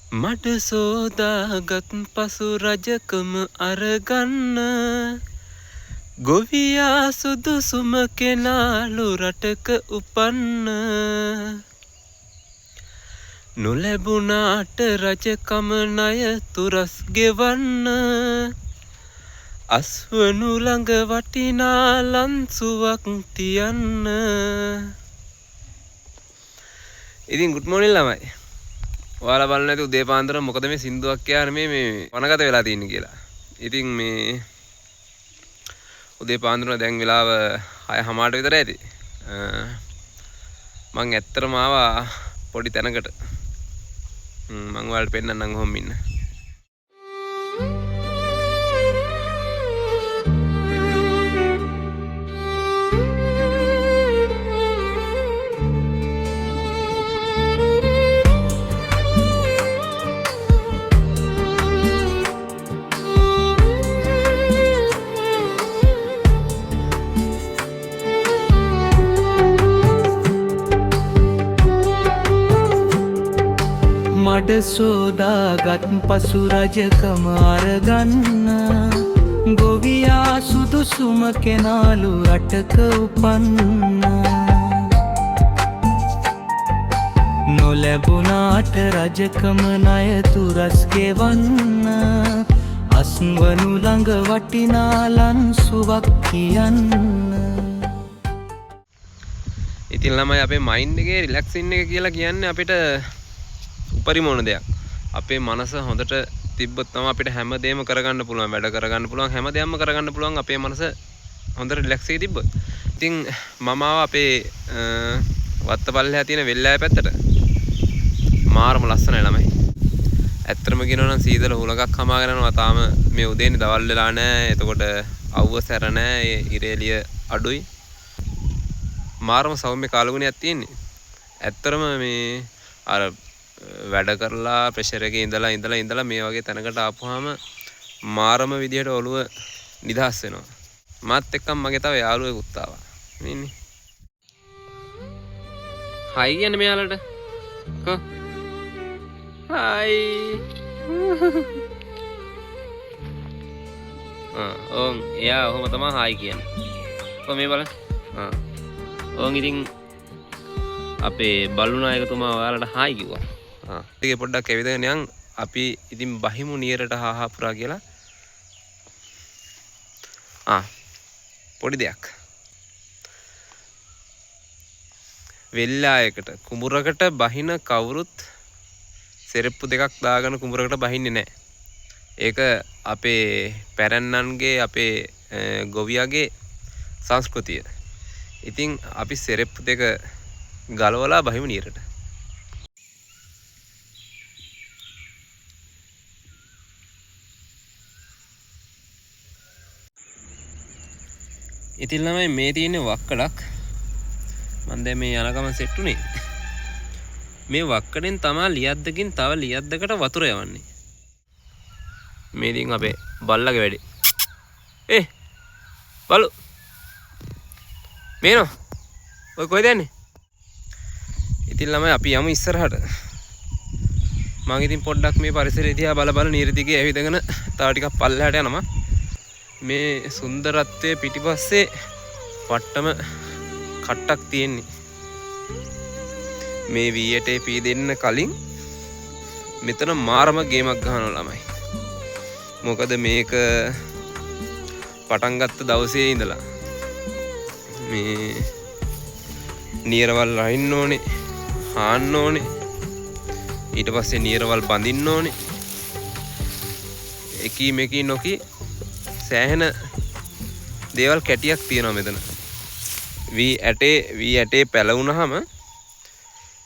මඩ සෝදාගත් පසු රජකම අරගන්න ගොවියා සුදුසුම කෙනාලු රටක උපන්න නොලැබුණාට රජකම ණය තුරස් ගෙවන්න අස්වනු ළඟ වටිනා ලන්සුවක් තියන්න. ඉතින් good morning ළමයි. ඔයාලා බලන්න ඇති උදේ පාන්දර මොකද මේ සින්දුවක් කියන්නේ මේ වනගත වෙලා තියෙන්නේ කියලා. ඉතින් මේ උදේ පාන්දර දැන් වෙලාව 6:00 විතර ඇති. මං ඇත්තටම ආවා පොඩි තැනකට. මං ඔයාලට පෙන්නන්නම් කොහොම ඉන්න. මඩ සෝදාගත් පසු රජකම අරගන්න ගොවියා සුදුසුම කෙනාලු රටක උපන්න නොලැබුණාට රජකම ණය තුරස් ගෙවන්න අස්වනු ළඟ වටිනා ලන්සුවක් කියන්න. ඉතින් ළමයි අපේ මයින්ඩ් එකේ රිලැක්සින් එක කියලා කියන්නේ අපිට උපරිමෝණ දෙයක්. අපේ මනස හොඳට තිබ්බොත් තමයි අපිට හැමදේම කරගන්න පුළුවන්, වැඩ කරගන්න පුළුවන්, හැමදේම කරගන්න පුළුවන් අපේ මනස හොඳට රිලැක්ස් එකේ තිබ්බොත්. ඉතින් මම ආවා අපේ වත්තපල්ලෙහා තියෙන වෙල්ලෑය පැත්තට. මාරම ලස්සනයි ළමයි. ඇත්තටම කියනවා නම් සීතල හුලඟක් හමාගෙන යනවා. තාම මේ උදේනේ දවල් වෙලා නැහැ. එතකොට අවුව සැර නැහැ. ඉරේලිය අඩුයි. මාරම සෞම්‍ය කාලගුණයක් තියෙන්නේ. ඇත්තටම මේ අර වැඩ කරලා ප්‍රෙෂර් එකේ ඉඳලා මේ වගේ තැනකට ආපුවාම මාරම විදියට ඔළුව නිදහස් වෙනවා. මාත් එක්කම මගේ තව යාළුවෙකුත් ආවා. මේ ඉන්නේ. හයි කියන්නේ මෙයාලට. කො හයි. ඕන් එයා ඔහොම තමයි හයි කියන්නේ. කො මේ බලන්න. ඕන් ඉතින් අපේ බල්ලු නායකතුමා ඔයාලට හයි කිව්වා. ටික පොඩ්ඩක් ඇවිදගෙන යන් අපි ඉතින් බහිමු නියරට හාහා පුරා කියලා. පොඩි දෙයක්. වෙල්ලායකට කුඹුරකට බහින කවුරුත් සෙරප්පු දෙකක් දාගෙන කුඹුරකට බහින්නේ නැහැ. ඒක අපේ පැරණන්ගේ අපේ ගොවියාගේ සංස්කෘතිය. ඉතින් අපි සෙරප්පු දෙක ගලවලා බහිමු නියරට. ඉතින් ළමයි මේ තියෙන්නේ වක්කඩක්. මම දැන් මේ යන ගමන් සෙට් උනේ. මේ වක්කඩෙන් තමයි ලියද්දකින් තව ලියද්දකට වතුර යවන්නේ. මේ ඉතින් අපේ බල්ලගේ වැඩේ. බලු. මේනෝ. ඔය කොහෙද යන්නේ? ඉතින් ළමයි අපි යමු ඉස්සරහට. මම ඉතින් පොඩ්ඩක් මේ පරිසරය දිහා බල නිර්දිගේ ඇවිදගෙන තව ටිකක් පල්ලෙහාට යනවා. මේ සුන්දරත්වයේ පිටිපස්සේ වට්ටම කට්ටක් තියෙන්නේ. මේ වීයට පී දෙන්න කලින් මෙතන මාරම ගේමක් ගහනවා ළමයි. මොකද මේක පටන් ගත්ත දවසේ ඉඳලා මේ නියරවල් රහින්න ඕනේ, හාන්න ඕනේ. ඊට පස්සේ නියරවල් බඳින්න ඕනේ. එකී මේකී නොකී සෑහෙන දේවල් කැටියක් තියෙනවා මෙතන. වී ඇටේ පැලවුණාම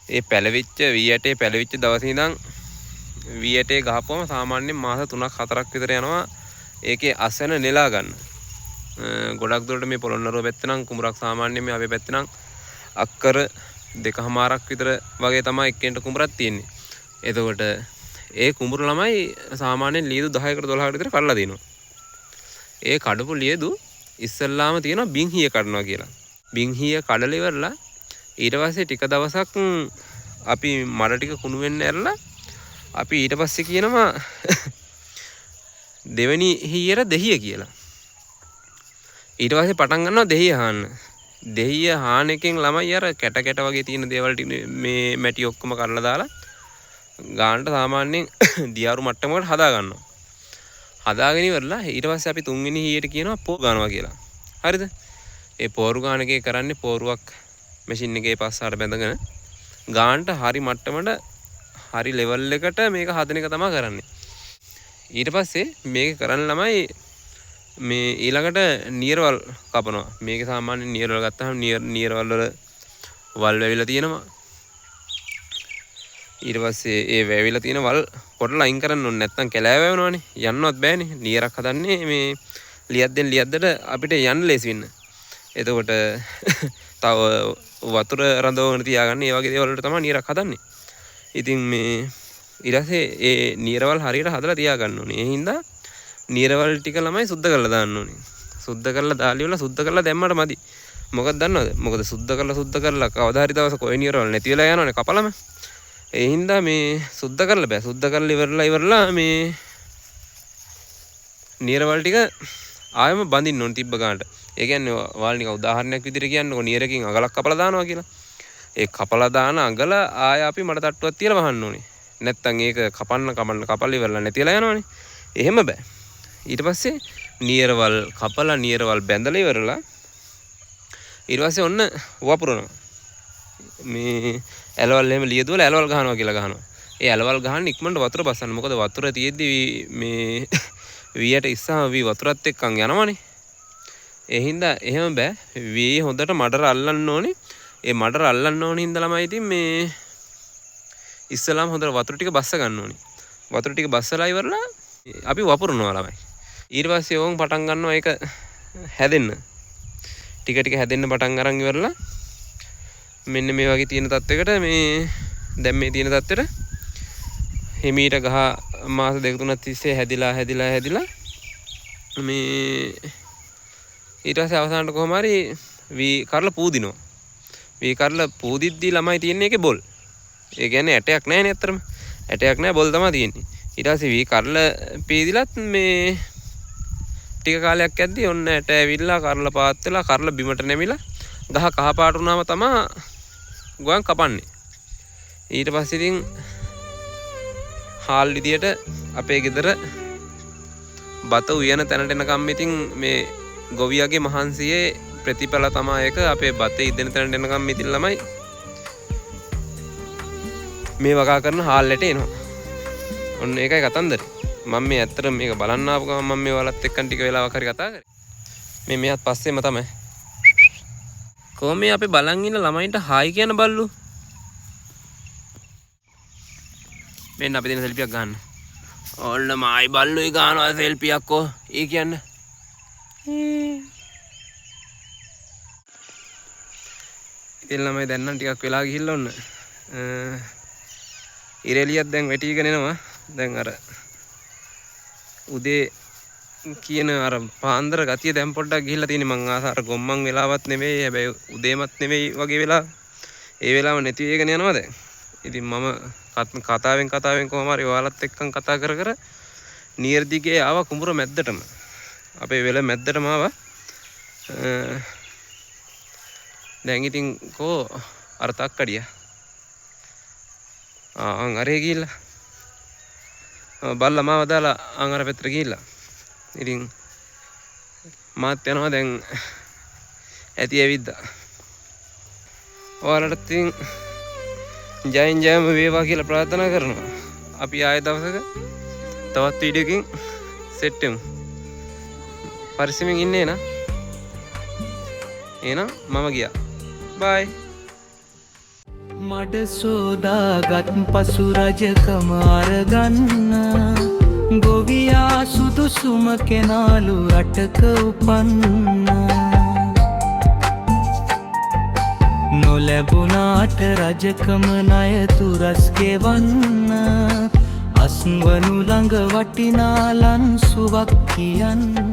ඒ පැලවිච්ච වී ඇටේ පැලවිච්ච දවසේ ඉඳන් වී ඇටේ ගහපුවම සාමාන්‍යයෙන් මාස 3-4ක් විතර යනවා ඒකේ අසන නෙලා ගන්න. ගොඩක් දුරට මේ පොළොන්නරුව පැත්තේ නම් කුඹරක් සාමාන්‍යයෙන් මේ අපේ පැත්තේ නම් අක්කර 2මාරක් විතර වගේ තමයි එක්කෙන්ට කුඹරක් තියෙන්නේ. එතකොට ඒ කුඹුර ළමයි සාමාන්‍යයෙන් ලියදු 10කට 12කට විතර කඩලා දිනවා. ඒ කඩපු ලියදු ඉස්සල්ලාම තියෙනවා බින්හිය කඩනවා කියලා. බින්හිය කඩලා ඉවරලා ඊට පස්සේ ටික දවසක් අපි මඩ ටික කුණු වෙන්න ඇරලා අපි ඊට පස්සේ කියනවා දෙවෙනි හීයට දෙහිය කියලා. ඊට පස්සේ පටන් ගන්නවා දෙහිය හාන්න. දෙහිය හාන එකෙන් ළමයි අර කැට කැට වගේ තියෙන දේවල් ටික මේ මැටි ඔක්කොම කරලා දාලා ගානට සාමාන්‍යයෙන් දියාරු මට්ටමකට හදා ගන්නවා. හදාගෙන ඉවරලා ඊට පස්සේ අපි තුන්වෙනි හීයට කියනවා පෝරු ගන්නවා කියලා. හරිද? ඒ පෝරු ගාන එකේ කරන්නේ පෝරුවක් මැෂින් එකේ පස්සාට බැඳගෙන ගානට හරි මට්ටමට හරි ලෙවල් එකට මේක හදන එක තමයි කරන්නේ. ඊට පස්සේ මේක කරන්න ළමයි මේ ඊළඟට නියරවල් කපනවා. මේක සාමාන්‍ය නියරවල් ගත්තාම නියරවල් වල වල් වැවිලා තියෙනවා. ඊට පස්සේ ඒ වැවිලා තියෙන වල් පොඩ ලයින් කරන්න ඕනේ. නැත්තම් කැලෑ වැවෙනවනේ. යන්නවත් බෑනේ. නියරක් හදන්නේ මේ ලියද්දට අපිට යන්න ලේසි වෙන්න. එතකොට තව වතුර රඳවගෙන තියාගන්න ඒ වගේ දේවල් වලට තමයි නියරක් හදන්නේ. ඉතින් මේ ඊට පස්සේ ඒ නියරවල් හරියට හදලා තියාගන්න ඕනේ. ඒ හින්දා නියරවල් ටික ළමයි සුද්ධ කරලා දාන්න ඕනේ. සුද්ධ කරලා දාලි වල සුද්ධ කරලා දැම්මට මදි. මොකද දන්නවද? මොකද සුද්ධ කරලා කවදා හරි දවසක ඔය නියරවල් නැති වෙලා යනවනේ කපලම. ඒ හින්දා මේ සුද්ධ කරලා බෑ. සුද්ධ කරලා ඉවරලා මේ නියරවල් ටික ආයෙම බඳින්න ඕනේ තිබ්බ ගන්නට. ඒ කියන්නේ වාල් නික උදාහරණයක් විදිහට කියන්නකො නියරකින් අගලක් කපලා දානවා කියලා. ඒ කපලා දාන අගල ආය අපි මඩ තට්ටුවක් තියලා වහන්න ඕනේ. නැත්තම් ඒක කපල් ඉවරලා නැතිලා යනවනේ. එහෙම බෑ. ඊට පස්සේ නියරවල් කපලා නියරවල් බැඳලා ඉවරලා ඊට පස්සේ ඔන්න වපුරනවා. මේ ඇලවල් එහෙම ලියදුවල ඇලවල් ගහනවා කියලා ගහනවා. ඒ ඇලවල් ගහන්න ඉක්මනට වතුර බස්සන්න. මොකද වතුර තියෙද්දි මේ වියට ඉස්සම වතුරත් එක්කන් යනවනේ. ඒ හින්දා එහෙම බෑ. වී හොඳට මඩර අල්ලන්න ඕනේ. ඒ මඩර අල්ලන්න ඕනේ හින්දා ළමයි ඉතින් මේ ඉස්සලාම හොඳට වතුර ටික බස්ස ගන්න ඕනේ. වතුර ටික බස්සලා ඉවරලා අපි වපුරනවා ළමයි. ඊට පස්සේ ඕන් පටන් ගන්නවා ඒක හැදෙන්න. ටික ටික හැදෙන්න පටන් අරන් ඉවරලා මෙන්න මේ වගේ තියෙන තත්යකට මේ දැන් මේ තියෙන තත්ත්වෙට හිමීට ගහ මාස දෙක තුනක් තිස්සේ හැදිලා මේ ඊට පස්සේ අවසානට කොහොම හරි වී කරලා පූදිනවා. වී කරලා පූදිද්දි ළමයි තියන්නේ ඒකේ බොල්. ඒ කියන්නේ ඇටයක් නැහැ නේ අතරම. ඇටයක් නැහැ බොල් තමයි තියෙන්නේ. ඊට පස්සේ වී කරලා පීදිලත් මේ ටික කාලයක් යද්දි ඔන්න ඇට ඇවිල්ලා කරලා පාත් වෙලා කරලා බිමට නැමිලා ගහ කහ පාට වුණාම තමයි ගොයන් කපන්නේ. ඊට පස්සේ ඉතින් හාල් විදියට අපේ ගෙදර බත උයන තැනට එනකම් ඉතින් මේ ගොවියාගේ මහන්සියේ ප්‍රතිඵල තමයි එක අපේ බතේ ඉදෙන තැනට එනකම් ඉතින් ළමයි මේ වගා කරන හාල්ලට එනවා. ඔන්න ඒකයි කතන්දරේ. මම මේ ඇත්තට මේක බලන්න ආපු ගමන් මම මේ වලත් එක්කන් ටික වෙලාවක් හරි කතා කරේ. මේ මෙහත් පස්සේම තමයි. කොහොම මේ අපි බලන් ඉන්න ළමයින්ට හායි කියන බල්ලු. මෙන්න අපි දෙන සෙල්ෆියක් ගන්න. ඕන්න මායි බල්ලුයි ගන්නවා සෙල්ෆියක් කො. ඒ කියන්නේ. ඉතින් ළමයි දැන් නම් ටිකක් වෙලා ගිහිල්ලා ඔන්න. ඉරෙලියක් දැන් වැටිගෙන එනවා. දැන් අර උදේ කියන අර පාන්දර ගතිය දැන් පොඩ්ඩක් ගිහිල්ලා තියෙන්නේ. මං ආස අර ගොම්මන් වෙලාවත් නෙමෙයි, හැබැයි උදේමත් නෙමෙයි වගේ වෙලා ඒ වෙලාව නැති වෙගෙන යනවා දැන්. ඉතින් මම කතාවෙන් කොහොම හරි ඔයාලත් එක්කන් කතා කර නියර් දිගේ ආවා කුඹුර මැද්දටම. අපේ වෙල මැද්දටම ආවා. දැන් ඉතින් කෝ අර තක්කඩිය. අරේ ගිහිල්ලා බල්ලා මාව දාලා අර පැත්තට ගිහිල්ලා. ඉතින් මාත් යනවා දැන් ඇති ඇවිද්දා. ඔයාලට ඉතින් ජයම වේවා කියලා ප්‍රාර්ථනා කරනවා. අපි ආයෙ දවසක තවත් වීඩියෝකින් සෙට් වෙමු. පරිස්සමෙන් ඉන්නේ නා. එහෙනම් මම ගියා. බයි. මඩ සෝදාගත් පසු රජකම අරගන්න ගොවියා සුදුසුම කෙනාලු රටක උපන්න. නොලැබුණාට රජකම ණය තුරස් ගෙවන්න අස්වනු ළඟ වටිනා ලන්සුවක් කියන්න.